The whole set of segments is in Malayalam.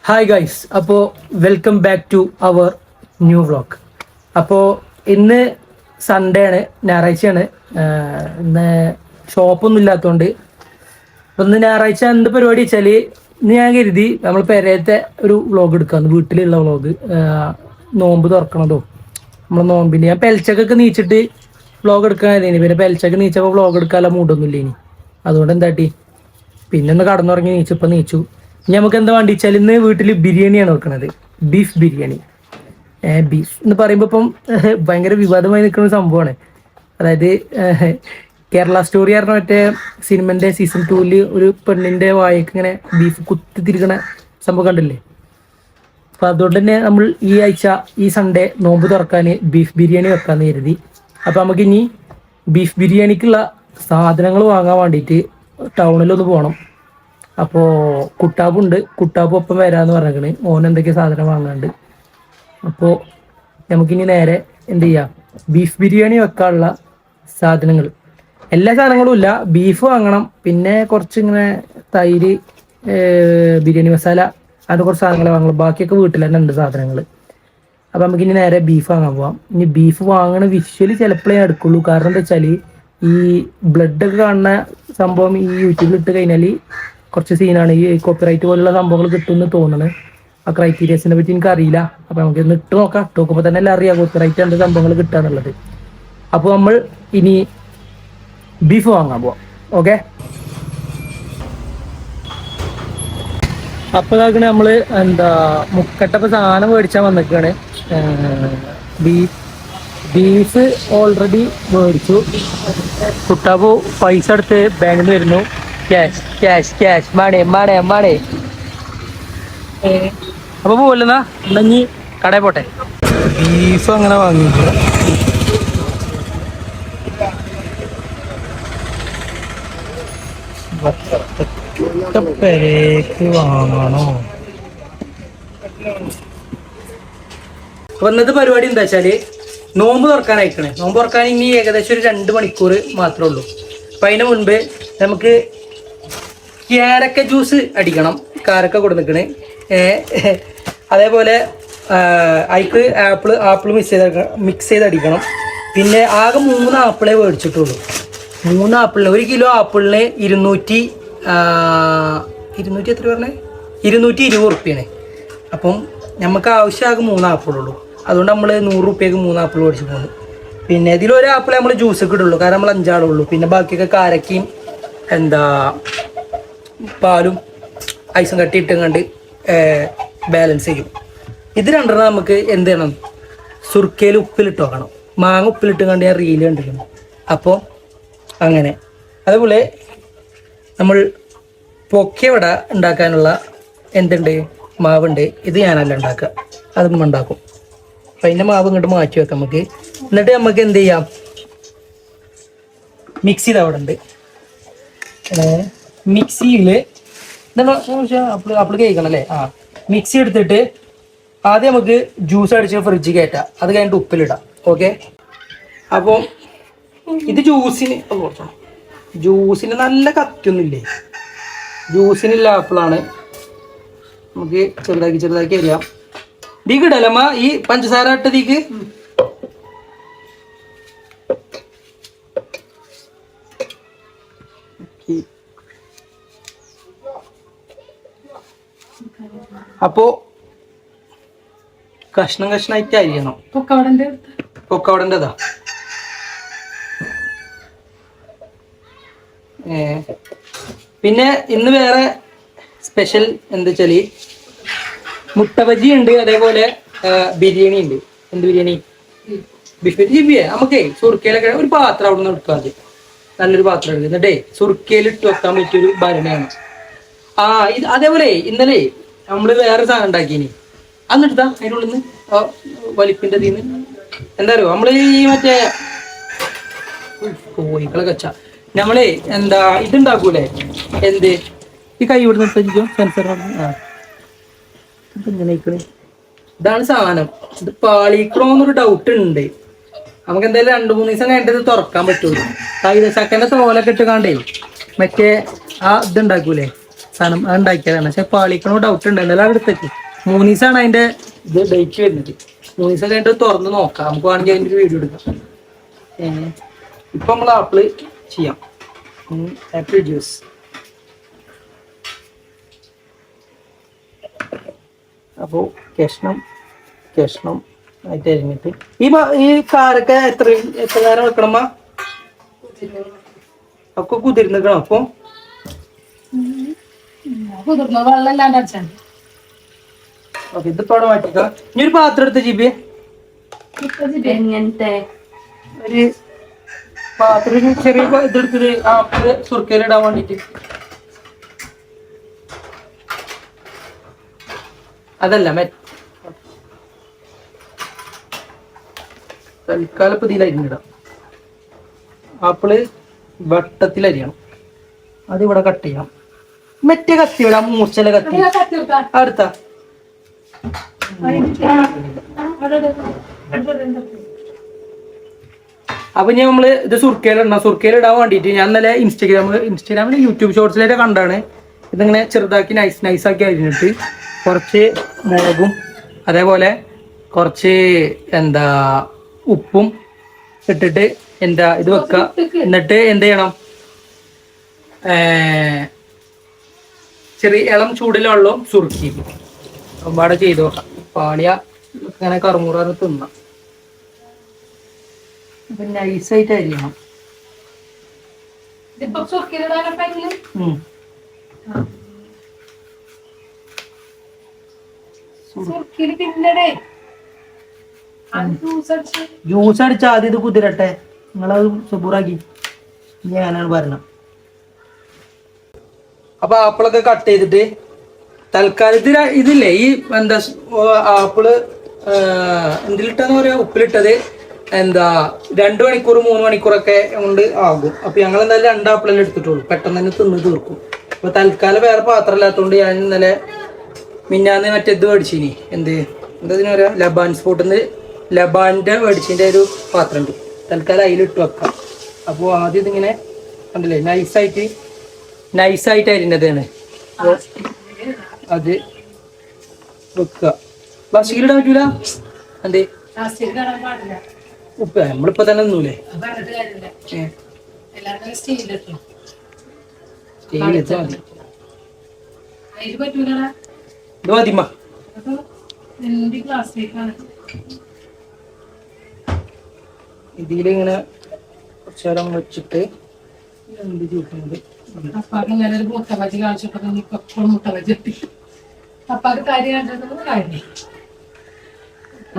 ഹായ് ഗൈസ്, അപ്പോൾ welcome back to our new vlog. അപ്പോൾ ഇന്ന് സൺഡേ ആണ്, ഞായറാഴ്ചയാണ്. ഇന്ന് ഷോപ്പൊന്നും ഇല്ലാത്തതുകൊണ്ട് അപ്പോൾ ഇന്ന് ഞായറാഴ്ച എന്ത് പരിപാടി വെച്ചാൽ ഇന്ന് ഞാൻ കരുതി നമ്മൾ പെരയത്തെ ഒരു വ്ളോഗ് എടുക്കാമെന്ന്, വീട്ടിലുള്ള വ്ളോഗ്. നോമ്പ് തുറക്കണതോ നമ്മൾ നോമ്പിന് ഞാൻ പെൽച്ചക്കൊക്കെ നീച്ചിട്ട് വ്ളോഗ് എടുക്കാനായിരുന്നു. പിന്നെ പെൽച്ചക്ക് നീച്ചപ്പോൾ വ്ളോഗ് എടുക്കാനുള്ള മൂഡൊന്നുമില്ല ഇനി. അതുകൊണ്ട് എന്താട്ടി പിന്നെ ഒന്ന് കടന്നുറങ്ങി നീച്ചപ്പോൾ നീച്ചു. ഇനി നമുക്ക് എന്താ വേണ്ടി വെച്ചാൽ ഇന്ന് വീട്ടിൽ ബിരിയാണിയാണ് വെക്കണത്, ബീഫ് ബിരിയാണി. ബീഫ് എന്ന് പറയുമ്പോൾ ഇപ്പം ഭയങ്കര വിവാദമായി നിൽക്കുന്ന സംഭവമാണ്. അതായത് കേരള സ്റ്റോറി പറഞ്ഞ മറ്റേ സിനിമൻ്റെ സീസൺ 2 ഒരു പെണ്ണിൻ്റെ വായക്ക് ഇങ്ങനെ ബീഫ് കുത്തി തിരിക്കണ സംഭവം കണ്ടില്ലേ? അപ്പം അതുകൊണ്ട് തന്നെ നമ്മൾ ഈ ആഴ്ച ഈ സൺഡേ നോമ്പ് തുറക്കാൻ ബീഫ് ബിരിയാണി വെക്കാമെന്ന് കരുതി. അപ്പം നമുക്കിനി ബീഫ് ബിരിയാണിക്കുള്ള സാധനങ്ങൾ വാങ്ങാൻ വേണ്ടിയിട്ട് ടൗണിലൊന്ന് പോകണം. അപ്പോൾ കുട്ടാപ്പുണ്ട്, കുട്ടാപ്പ് ഒപ്പം വരാമെന്ന് പറഞ്ഞേക്കണ്. ഓൻ എന്തൊക്കെ സാധനം വാങ്ങാണ്ട്. അപ്പോൾ നമുക്കിനി നേരെ എന്ത് ചെയ്യാം, ബീഫ് ബിരിയാണി വെക്കാനുള്ള സാധനങ്ങൾ, എല്ലാ സാധനങ്ങളും ഇല്ല, ബീഫ് വാങ്ങണം, പിന്നെ കുറച്ച് ഇങ്ങനെ തൈര്, ബിരിയാണി മസാല, അത് കുറച്ച് സാധനങ്ങൾ വാങ്ങണം. ബാക്കിയൊക്കെ വീട്ടിൽ തന്നെ ഉണ്ട് സാധനങ്ങൾ. അപ്പം നമുക്കിനി നേരെ ബീഫ് വാങ്ങാൻ പോവാം. ഇനി ബീഫ് വാങ്ങണ വിഷ്വല് ചിലപ്പോഴേ എടുക്കുള്ളൂ. കാരണം എന്താ വെച്ചാൽ ഈ ബ്ലഡൊക്കെ കാണുന്ന സംഭവം ഈ യൂട്യൂബിൽ ഇട്ട് കഴിഞ്ഞാൽ കുറച്ച് സീനാണ്. ഈ കോപ്പിറൈറ്റ് പോലുള്ള സംഭവങ്ങൾ കിട്ടുമെന്ന് തോന്നുന്നത്. ആ ക്രൈറ്റീരിയസിനെ പറ്റി എനിക്ക് അറിയില്ല. അപ്പം നമുക്ക് ഇന്ന് ഇട്ട് നോക്കാം. ഇട്ട് നോക്കുമ്പോൾ തന്നെ എല്ലാം അറിയാം കോപ്പിറൈറ്റ് എന്ത് സംഭവങ്ങൾ കിട്ടുക എന്നുള്ളത്. അപ്പോൾ നമ്മൾ ഇനി ബീഫ് വാങ്ങാൻ പോവാം. ഓക്കെ, അപ്പോൾ ഇതാക്കണേ നമ്മൾ എന്താ മുക്കട്ടപ്പോൾ സാധനം മേടിച്ചാൽ വന്നിരിക്കുകയാണ്. ബീഫ് ഓൾറെഡി മേടിച്ചു. കുട്ടാപ്പോ പൈസ എടുത്ത് ബാങ്കിൽ നിന്ന് വരുന്നു. ക്യാഷ് ക്യാഷ് ക്യാഷ് മാടേ മാടേ മാടേ. അപ്പോൾ പോലെന്നാ ഉണ്ടെങ്കിൽ കടയിൽ പോട്ടെ. ബീഫ് അങ്ങനെ വാങ്ങിയില്ല. പെരേക്ക് വാങ്ങണോ? അപ്പൊ ഇന്നത്തെ പരിപാടി എന്താ വെച്ചാല് നോമ്പ് തുറക്കാൻ അയക്കണേ. നോമ്പ് തുറക്കാൻ ഇനി ഏകദേശം ഒരു 2 മണിക്കൂർ മാത്രമേ ഉള്ളൂ. അപ്പൊ അതിന് മുൻപ് നമുക്ക് ക്യാരക്ക ജ്യൂസ് അടിക്കണം. കാരക്ക കൊടുത്തിക്കണ്. അതേപോലെ അതിക്ക് ആപ്പിൾ മിക്സ് ചെയ്ത് അടിക്കണം. പിന്നെ ആകെ 3 ആപ്പിളേ മേടിച്ചിട്ടുള്ളൂ. 3 ആപ്പിളിന് 1 കിലോ ആപ്പിളിന് 220 എത്ര പറഞ്ഞേ, 220 ഉറുപ്പ്യാണ്. അപ്പം നമുക്ക് ആവശ്യം ആകെ 3 ആപ്പിളുള്ളൂ. അതുകൊണ്ട് നമ്മൾ 100 രൂപയ്ക്ക് 3 ആപ്പിൾ മേടിച്ച് പോകുന്നു. പിന്നെ ഇതിലൊരു ആപ്പിൾ നമ്മൾ ജ്യൂസൊക്കെ ഇടുള്ളൂ, കാരണം നമ്മൾ 5 ആളുള്ളൂ. പിന്നെ ബാക്കിയൊക്കെ കാരക്കയും പാലും ഐസും കട്ടി ഇട്ടും കണ്ട് ബാലൻസ് ചെയ്യും. ഇത് രണ്ടെണ്ണം നമുക്ക് എന്ത് ചെയ്യണം, സുർക്കയിൽ ഉപ്പിലിട്ട് വെക്കണം. മാങ്ങ ഉപ്പിലിട്ട് കണ്ട് ഞാൻ റീല് കണ്ടിരിക്കണം. അപ്പോൾ അങ്ങനെ. അതുപോലെ നമ്മൾ പൊക്കിയവട ഉണ്ടാക്കാനുള്ള എന്തുണ്ട്, മാവുണ്ട്. ഇത് ഞാനല്ല ഉണ്ടാക്കുക, അതൊന്നും ഉണ്ടാക്കും. അപ്പം അതിൻ്റെ മാവ് ഇങ്ങോട്ട് മാറ്റി വെക്കാം നമുക്ക്. എന്നിട്ട് നമുക്ക് എന്ത് ചെയ്യാം, മിക്സി അവിടെ ഉണ്ട്. മിക്സിയിൽ അപ്പിൾ കഴിക്കണം അല്ലേ? മിക്സി എടുത്തിട്ട് ആദ്യം നമുക്ക് ജ്യൂസ് അടിച്ച് ഫ്രിഡ്ജിൽ കയറ്റാം. അത് കഴിഞ്ഞിട്ട് ഉപ്പിലിടാം. ഓക്കെ, അപ്പോൾ ഇത് ജ്യൂസിന് നല്ല കത്തിയൊന്നുമില്ലേ, ജ്യൂസിനുള്ള ആപ്പിളാണ്. നമുക്ക് ചെറുതാക്കി അറിയാം. ദീക്ക് ഇടലമ്മ ഈ പഞ്ചസാര ഇട്ട ദീക്ക്. അപ്പോ കഷ്ണമായിട്ട് അരിയണം. പൊക്കവടൻ്റെതാ. പിന്നെ ഇന്ന് വേറെ സ്പെഷ്യൽ എന്താ വെച്ചാല് മുട്ട ബജി ഉണ്ട്. അതേപോലെ ബിരിയാണി ഉണ്ട്. എന്ത് ബിരിയാണി? ബീഫ് ബിരിയാണി. നമുക്കേ സുർക്കയിലൊക്കെ ഒരു പാത്രം അവിടെ നിന്ന് എടുക്കാൻ മതി. നല്ലൊരു പാത്രം എടുക്കുക. എന്നിട്ടേ സുർക്കയിൽ ഇട്ട് വെക്കാൻ പറ്റിയൊരു ഭരണയാണ്. ഇത് അതേപോലെ ഇന്നലെ നമ്മള് വേറെ സാധനം ഉണ്ടാക്കിനി. അന്നെടുത്താ അതിനുള്ളിൽ നിന്ന് വലിപ്പിന്റെ തീന്ന് എന്താ പറയുക, നമ്മള് ഈ മറ്റേ കോഴിക്കളെ കച്ച നമ്മളെ എന്താ ഇതുണ്ടാക്കൂലേ, എന്ത് ഈ കൈ ഇവിടെ നിർത്തിക്കോ സെൻസർ. ഇതാണ് സാധനം. ഇത് പാളിക്കണോന്നൊരു ഡൗട്ട് ഉണ്ട്. നമുക്ക് എന്തായാലും 2-3 ദിവസം കഴിഞ്ഞിട്ട് തുറക്കാൻ പറ്റുള്ളൂ. ചക്കൻ്റെ തോലൊക്കെ ഇട്ട് കാണ്ടേ മറ്റേ ഇതുണ്ടാക്കൂലേ, സാധനം അത് ഉണ്ടാക്കിയതാണ്. പക്ഷെ പാളിക്കണോ ഡൗട്ട് ഉണ്ട്. എന്തായാലും അടുത്തേക്ക് 3 ദിവസമാണ് അതിന്റെ ഇത് ഡേറ്റ് വരുന്നത്. 3 ദിവസം കഴിഞ്ഞിട്ട് തുറന്ന് നോക്കാം. നമുക്ക് വേണമെങ്കിൽ അതിന്റെ ഒരു വീഡിയോ എടുക്കാം. ഇപ്പൊ നമ്മൾ ആപ്പിള് ചെയ്യാം. ആപ്പിൾ ജ്യൂസ് അപ്പോൾ കഷ്ണം ആയിട്ട് അരിഞ്ഞിട്ട് ഈ കാരൊക്കെ എത്ര നേരം വെക്കണമ്മ? ഒക്കെ കുതിർന്നിക്കണം. അപ്പൊ ഓക്കെ, ഇതിപ്പോ അവിടെ മാറ്റിക്ക. ഇനി ഒരു പാത്രം എടുത്ത് ജിബി, ഒരു പാത്രം ചെറിയ ഇതെടുത്തിട്ട് ആപ്പിള് സുർക്കയിലിടാൻ വേണ്ടിട്ട്. അതല്ല തൽക്കാലം ഇപ്പൊ ഇതിലരിഞ്ഞിടാം. ആപ്പിള് വട്ടത്തിലരിയണം. അത് ഇവിടെ കട്ട് ചെയ്യണം. മറ്റേ കത്തി വിടാം, മൂർച്ചല കത്തി അടുത്ത. അപ്പൊ ഞാൻ നമ്മള് ഇത് സുർക്കയിലിടാൻ വേണ്ടിട്ട് ഞാൻ ഇന്നലെ ഇൻസ്റ്റാഗ്രാമിൽ യൂട്യൂബ് ഷോർട്സിലൊക്കെ കണ്ടാണ് ഇതിങ്ങനെ ചെറുതാക്കി നൈസാക്കി അരിഞ്ഞിട്ട് കുറച്ച് മുളകും അതേപോലെ കുറച്ച് ഉപ്പും ഇട്ടിട്ട് ഇത് വെക്കുക. എന്നിട്ട് എന്ത് ചെയ്യണം, ചെറിയ ഇളം ചൂടിലെ വെള്ളവും സുറുക്കി ഒരുപാട് ചെയ്ത് നോക്കാം. പാളിയ ഇങ്ങനെ കറുമുറ തിന്നാം. അപ്പൊ നൈസായിട്ട് അരിയണം. ജ്യൂസ് അടിച്ചാൽ ആദ്യം ഇത് കുതിരട്ടെ. നിങ്ങളത് സുബൂറാക്കി ഞാനാണ് പറഞ്ഞത്. അപ്പൊ ആപ്പിളൊക്കെ കട്ട് ചെയ്തിട്ട് തൽക്കാലത്തിൽ ഇതില്ലേ ഈ ആപ്പിള് എന്തിലിട്ടെന്ന് പറയാ, ഉപ്പിലിട്ടത് 2 മണിക്കൂർ 3 മണിക്കൂറൊക്കെ കൊണ്ട് ആകും. അപ്പൊ ഞങ്ങൾ എന്തായാലും 2 ആപ്പിളെല്ലാം എടുത്തിട്ടുള്ളൂ, പെട്ടെന്ന് തന്നെ തിന്ന് തീർക്കും. അപ്പൊ തൽക്കാലം വേറെ പാത്രം ഇല്ലാത്തതുകൊണ്ട് ഞാൻ ഇന്നലെ മിന്നാന്ന് മറ്റേത് മേടിച്ചിനി, എന്താ പറയാ, ലബാന്റെ മേടിച്ചിന്റെ ഒരു പാത്രം ഉണ്ട്. തൽക്കാലം അതിലിട്ട് വെക്കാം. അപ്പോൾ ആദ്യം ഇതിങ്ങനെ കണ്ടില്ലേ നൈസായിട്ട് അരിഞ്ഞതാണ്. അത് വെക്കുക. പ്ലാസ്റ്റിക്കിലിടാൻ പറ്റൂല. എന്തേ ഉപ്പ് നമ്മളിപ്പോ തന്നെ ഒന്നൂലേ. ഇത് മതിമ്മ. ഇതിലിങ്ങനെ കുറച്ചു നേരം വെച്ചിട്ട് എന്ത് ചോദിക്കുന്നത്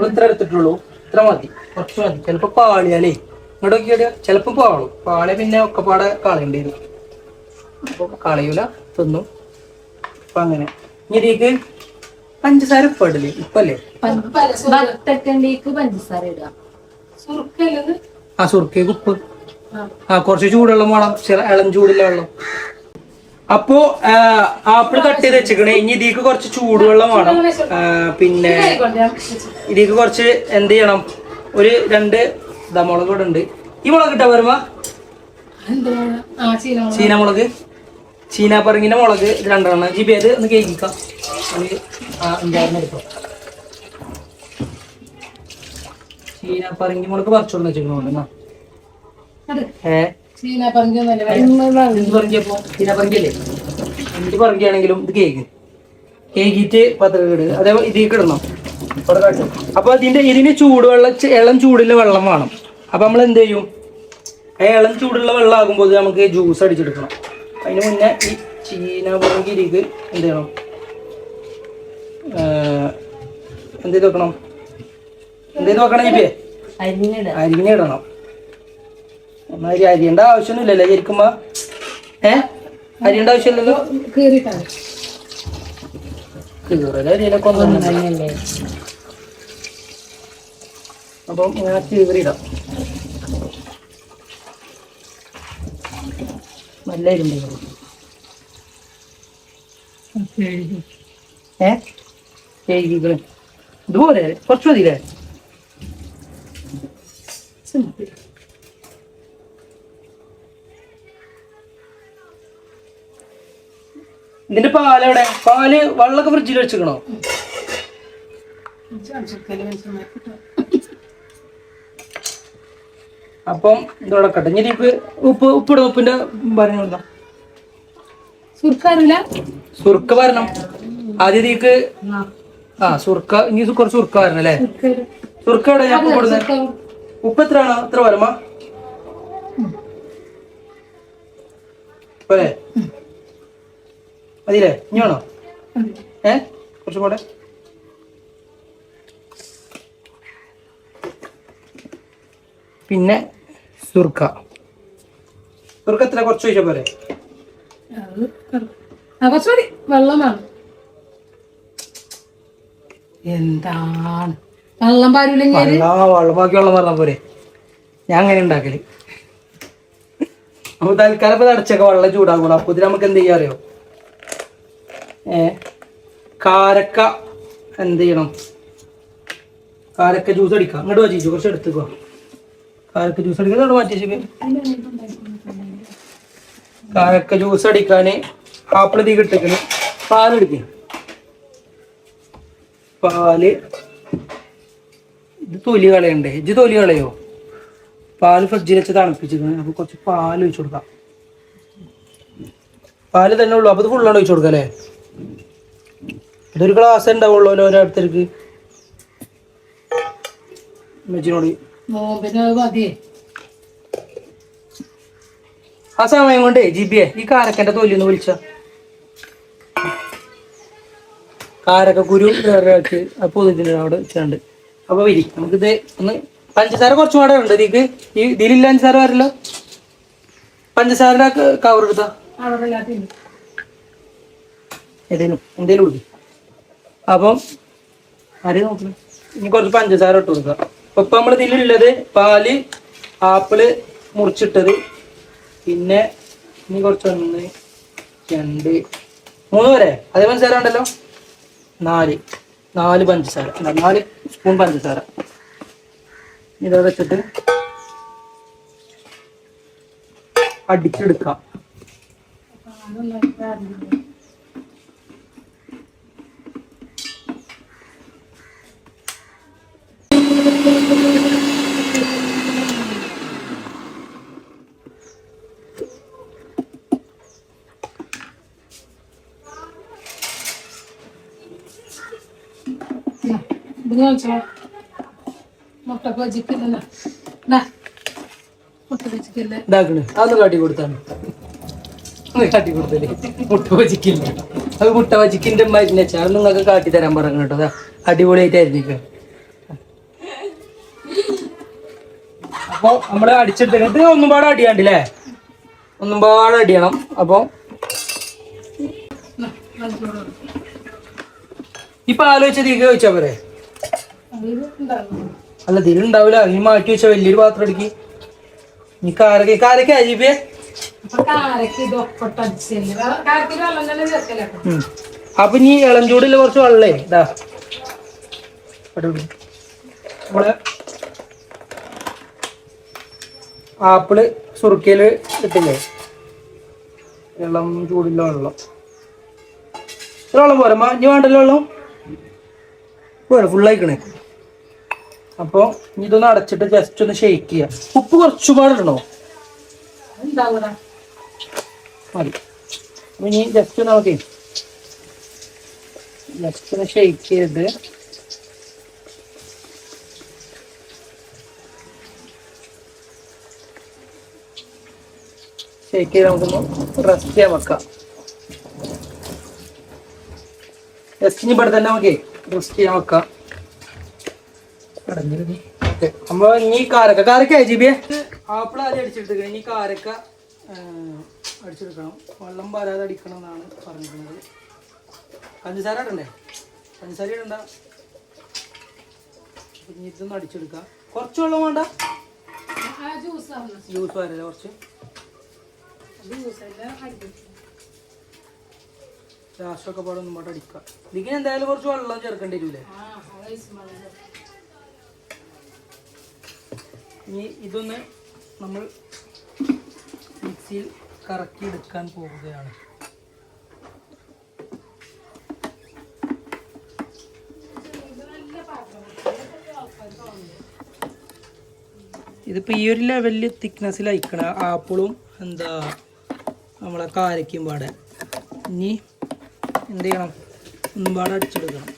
ഇത്ര എടുത്തിട്ടുള്ളൂ. ഇത്ര മതി, കുറച്ച് മതി. ചിലപ്പോ പാളിയാലേ ഇങ്ങോട്ട് നോക്കിയാ ചിലപ്പോ പാളിയ പിന്നെ ഒക്കെപ്പാടെ കളയേണ്ടി വരും. അപ്പൊ കളയൂല, തിന്നും. അപ്പൊ അങ്ങനെ ഇനി ഇതിലേക്ക് പഞ്ചസാര ഇപ്പല്ലേ ഇപ്പല്ലേ സുർക്കേക്ക് ഉപ്പ്. കുറച്ച് ചൂടുവെള്ളം വേണം, ഇളം ചൂടില്ല വെള്ളം. അപ്പോ ആപ്പിൾ കട്ട് ചെയ്ത് വെച്ചിക്കണേ. ഇനി ഇതിക്ക് കുറച്ച് ചൂടുവെള്ളം വേണം. പിന്നെ ഇതിക്ക് കുറച്ച് എന്ത് ചെയ്യണം, ഒരു 2 മുളക് ഇവിടെ ഉണ്ട്. ഈ മുളക് ഇട്ടാ വരുമ്പോ ചീനമുളക്, ചീനാപ്പറങ്ങിന്റെ മുളക് 2 എണ്ണം. ജിബി അത് ഒന്ന് കേൾക്കാം. 5-6 എടുത്തോ. ചീനാപ്പറങ്ങി മുളക് പറിച്ചോണ്ട് വെച്ചിട്ടുണ്ടോ? ചീനാപ്പറങ്കിയല്ലേ എന്ത് പറങ്കിയാണെങ്കിലും ഇത് കേക്കിട്ട് പത്രക്കേട് അതേപോലെ ഇതിലേക്ക് ഇടണം. അപ്പൊ ഇതിന് ഇളം ചൂടുള്ള വെള്ളം വേണം. അപ്പൊ നമ്മൾ എന്ത് ചെയ്യും, ഇളം ചൂടുള്ള വെള്ളം ആകുമ്പോൾ നമുക്ക് ജ്യൂസ് അടിച്ചെടുക്കണം. അതിന് മുന്നേ ഈ ചീനാപ്പറങ്കിയിലേക്ക് എന്ത് ചെയ്യണം, എന്ത് നോക്കണം ജിബിയെ, അരിഞ്ഞിടണം. അരിയേണ്ട ആവശ്യമൊന്നുമില്ലല്ലോ ശരിക്കുമ്പോ. അരിയേണ്ട ആവശ്യമില്ലല്ലോ. അരിയിലൊക്കെ ഒന്നല്ലേ. അപ്പം ഞാൻ കീറിയിടാം. നല്ല അരിയുണ്ട്. ഇതുപോലെ കുറച്ച് മതിയില്ലേ? ഇതിന്റെ പാലെവിടെ? പാല് വെള്ളമൊക്കെ ഫ്രിഡ്ജിൽ വെച്ചിക്കണോ? അപ്പം ഇതോടെ കട്ടെ. ഇനി ഉപ്പിടും. ഉപ്പിന്റെ പറഞ്ഞു കൊടുക്കാം. സുർക്ക വരണം ആദ്യം ഇതിക്ക്. സുർക്ക ഇനി കുറച്ച് സുർക്ക വരണം അല്ലേ? സുർക്ക എവിടെ? ഞാൻ കൊടുക്കുന്നത് ഉപ്പ് എത്രയാണോ എത്ര വരമാ പോലെ മതിയില്ലേ? ഇനി വേണോ? കുറച്ചും കൂടെ. പിന്നെ സുർക്ക എത്ര? കുറച്ച് ചോദിച്ചാ പോലെ. എന്താണ് വെള്ളം ബാക്കി വെള്ളം പറഞ്ഞ പോരെ? ഞാൻ അങ്ങനെ ഉണ്ടാക്കല്. നമുക്ക് തൽക്കാലം ഇപ്പൊ അടച്ചൊക്കെ വെള്ളം ചൂടാക്കണം. അപ്പൊ ഇതിന് നമുക്ക് എന്ത് ചെയ്യാ അറിയോ? കാരക്ക എന്ത് ചെയ്യണം? കാരക്ക ജ്യൂസ് അടിക്കാം. ഇങ്ങോട്ട് വായിച്ചു കുറച്ച് എടുത്തുക്കോ. കാരക്ക ജ്യൂസ് അടിക്കാൻ മാറ്റി. കാരക്ക ജ്യൂസ് അടിക്കാന് ആപ്പിൾ തീ കിട്ടിക്കണ്. പാലെടുക്കും. പാല് ഇത് തൊലി കളയണ്ടേ? തൊലി കളയോ? പാല് ഫ്രിഡ്ജിൽ വെച്ച് തണുപ്പിച്ചിരിക്കണം. അപ്പൊ കുറച്ച് പാല് ഒഴിച്ചു കൊടുക്കാം. പാല് തന്നെ ഉള്ളു. അപ്പൊ ഇത് ഫുള്ളാണ് ഒഴിച്ചു കൊടുക്കാം അല്ലേ? ഇതൊരു ഗ്ലാസ് ഉണ്ടാവുള്ളൂ ഓരോരുത്തർക്ക്. മെച്ചിനോട് ആ സമയം കൊണ്ട് ജിബിയെ ഈ കാരക്കന്റെ തൊലി ഒന്ന് വിളിച്ച. കാരക്ക കുരു വെച്ച് അപ്പൊ അവിടെ വെച്ചുണ്ട്. അപ്പൊ വരി നമുക്കിത് ഒന്ന്. പഞ്ചസാര കുറച്ചും കൂടെ ഉണ്ട് ഇതിക്ക്. ഈ ഇതിലില്ല പഞ്ചസാര വരല്ലോ. പഞ്ചസാരയുടെ കവർ എടുത്താ എന്തേലും ഉള്ളു. അപ്പം ആരെയും നോക്കണം. ഇനി കുറച്ച് പഞ്ചസാര ഇട്ട് കൊടുക്കുക. ഇപ്പൊ നമ്മൾ ഇതിലുള്ളത് പാല്, ആപ്പിള് മുറിച്ചിട്ടത്, പിന്നെ ഇനി കുറച്ച് 1 2 3 വരെ അതേ പഞ്ചസാര ഉണ്ടല്ലോ. 4 പഞ്ചസാര, 4 സ്പൂൺ പഞ്ചസാര ഇതോടെ വെച്ചിട്ട് അടിച്ചെടുക്കാം. അതൊന്ന് കാട്ടി കൊടുത്താണ്. കാട്ടി കൊടുത്തല്ലേ മുട്ട വജിക്കില്ല. അത് മുട്ട വജിക്കിന്റെ മരുന്ന് വെച്ചാൽ അത് നിങ്ങൾക്ക് കാട്ടി തരാൻ പറഞ്ഞു കേട്ടോ. അടിപൊളിയായിട്ടായിരിക്കും. അപ്പൊ നമ്മള് അടിച്ചെടുത്തിട്ട് ഒന്നും പാടെ അടിയാണ്ടില്ലേ? ഒന്നും പാടെ അടിയണം. അപ്പൊ ഇപ്പൊ ആലോചിച്ചത് തീരെ ചോദിച്ചാ പോരെ? അല്ല ഇതിലുണ്ടാവില്ല. ഈ മാറ്റി വെച്ച വലിയൊരു പാത്രം എടുക്കി. നീ കാരക്ക അജിബിയെ അപ്പൊ നീ ഇളം ചൂടില്ല കുറച്ച് വെള്ളേ ഇതാ. നമ്മള് ആപ്പിള് സുറുക്കയില് ഇട്ടില്ലേ? ഇളം ചൂടില്ല വെള്ളം. വെള്ളം പോരമ്മ? ഇനി വേണ്ടല്ലോ വെള്ളം പോരെ? ഫുള്ളായിക്കണേ. അപ്പൊ ഇതൊന്ന് അടച്ചിട്ട് ജസ്റ്റ് ഒന്ന് ഷെയ്ക്ക് ചെയ്യാം. ഉപ്പ് കുറച്ചുപാട് ഇടണോ? മതി. അപ്പൊ ഇനി ജസ്റ്റ് നമുക്ക് ജസ്റ്റ് ഒന്ന് ഷെയ്ക്ക് ചെയ്ത് നമുക്കൊന്ന് റെസ്റ്റ് ചെയ്യാൻ വെക്കാം. ജസ്റ്റ് ഇനി ഇവിടെ തന്നെ നമുക്ക് റെസ്റ്റ് ചെയ്യാൻ വെക്കാം. നമ്മള് ഇനി കാരക്ക ജിബിയെ ആപ്പിൾ ആദ്യം അടിച്ചെടുത്ത് ഇനി കാരക്ക അടിച്ചെടുക്കണം. വെള്ളം വരാതെ അടിക്കണം എന്നാണ് പറഞ്ഞിരിക്കുന്നത്. പഞ്ചസാര ഇടണ്ടേ? പഞ്ചസാര ഇടണ്ട. ഇനി ഇതൊന്ന് അടിച്ചെടുക്കാം. കുറച്ച് വെള്ളം വേണ്ട. ജ്യൂസ് വരല്ലേ കുറച്ച്? ലാസ്റ്റൊക്കെ പാടെ ഒന്നും പാടെ അടിക്കാം. ഇതിന് എന്തായാലും കുറച്ച് വെള്ളം ചേർക്കേണ്ടി വരൂലേ? ഇനി ഇതൊന്ന് നമ്മൾ മിക്സിയിൽ കറക്കി എടുക്കാൻ പോവുകയാണ്. ഇതിപ്പോൾ ഈ ഒരു ലെവലിൽ തിക്നെസ്സിൽ അയക്കണ ആപ്പിളും എന്താ നമ്മളെ കാരയ്ക്കും പാടെ. ഇനി എന്ത് ചെയ്യണം, ഒന്നും പാടെ അടിച്ചെടുക്കണം.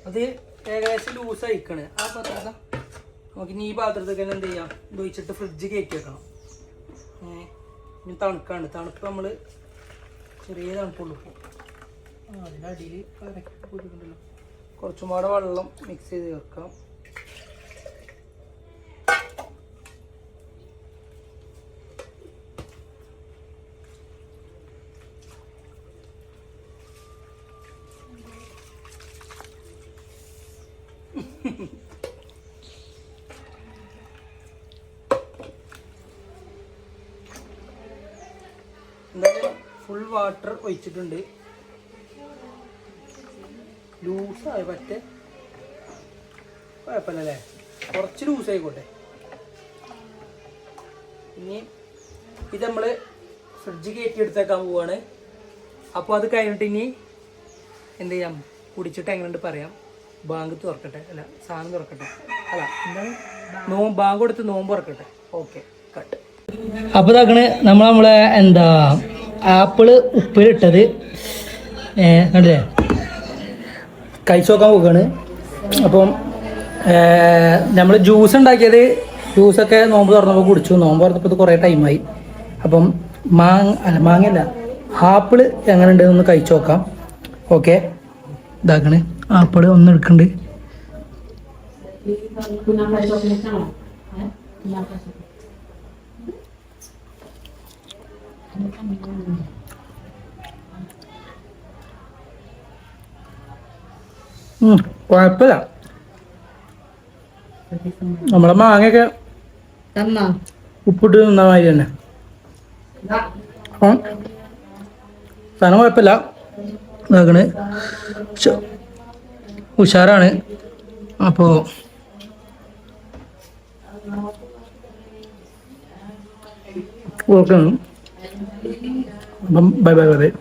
അത് ഏകദേശം ലൂസ് അയക്കണ്. ആ പാത്രം നമുക്ക് ഇനി ഈ പാത്രത്തൊക്കെ എന്ത് ചെയ്യാം, ഉപയോഗിച്ചിട്ട് ഫ്രിഡ്ജ് കയറ്റി വെക്കണം. ഇനി തണുക്കാണ്ട്, തണുപ്പ് നമ്മൾ ചെറിയ തണുപ്പുള്ളൂ. അതിനടിയിൽ പോയിട്ടുണ്ടല്ലോ, കുറച്ചും പാടെ വെള്ളം മിക്സ് ചെയ്ത് വെക്കാം. എന്തായാലും ഫുൾ വാട്ടർ ഒഴിച്ചിട്ടുണ്ട്. ലൂസായി പറ്റേ കുഴപ്പമില്ലല്ലേ, കുറച്ച് ലൂസായിക്കോട്ടെ. ഇനി ഇത് നമ്മൾ ഫ്രിഡ്ജ് കയറ്റി എടുത്തേക്കാൻ പോവാണ്. അപ്പോൾ അത് കഴിഞ്ഞിട്ട് ഇനി എന്ത് ചെയ്യാം, കുടിച്ചിട്ട് എങ്ങനെയുണ്ട് പറയാം. ബാങ്ക് തുറക്കട്ടെ, അല്ല സാധനം തുറക്കട്ടെ, അല്ല എന്താണ് ബാങ്ക് കൊടുത്ത് നോമ്പ് തുറക്കട്ടെ. Okay, cut. അപ്പോൾ ഇതാക്കണ് നമ്മളെ എന്താ ആപ്പിള് ഉപ്പിലിട്ടത് കണ്ടില്ലേ, കഴിച്ചു നോക്കാൻ പോവുകയാണ്. അപ്പം നമ്മൾ ജ്യൂസ് ഉണ്ടാക്കിയത്, ജ്യൂസൊക്കെ നോമ്പ് തുറന്നപ്പോൾ കുടിച്ചു. നോമ്പ് തുറന്നപ്പോൾ ഇത് കുറേ ടൈമായി. അപ്പം മാങ്ങയല്ല ആപ്പിള് എങ്ങനെ ഉണ്ടെന്ന് കഴിച്ചു നോക്കാം. ഓക്കെ, ഇതാക്കണ് ആപ്പിള് ഒന്ന് എടുക്കുന്നുണ്ട്. കുഴപ്പമില്ല, നമ്മളെ മാങ്ങയൊക്കെ ഉപ്പിട്ട് നിന്ന മാതിരി തന്നെ. സാധനം കുഴപ്പമില്ല, ഇതാക്കണ് ഉഷാറാണ്. അപ്പോൾ ഓക്കെ, അപ്പം ബൈ ബൈ ബൈ.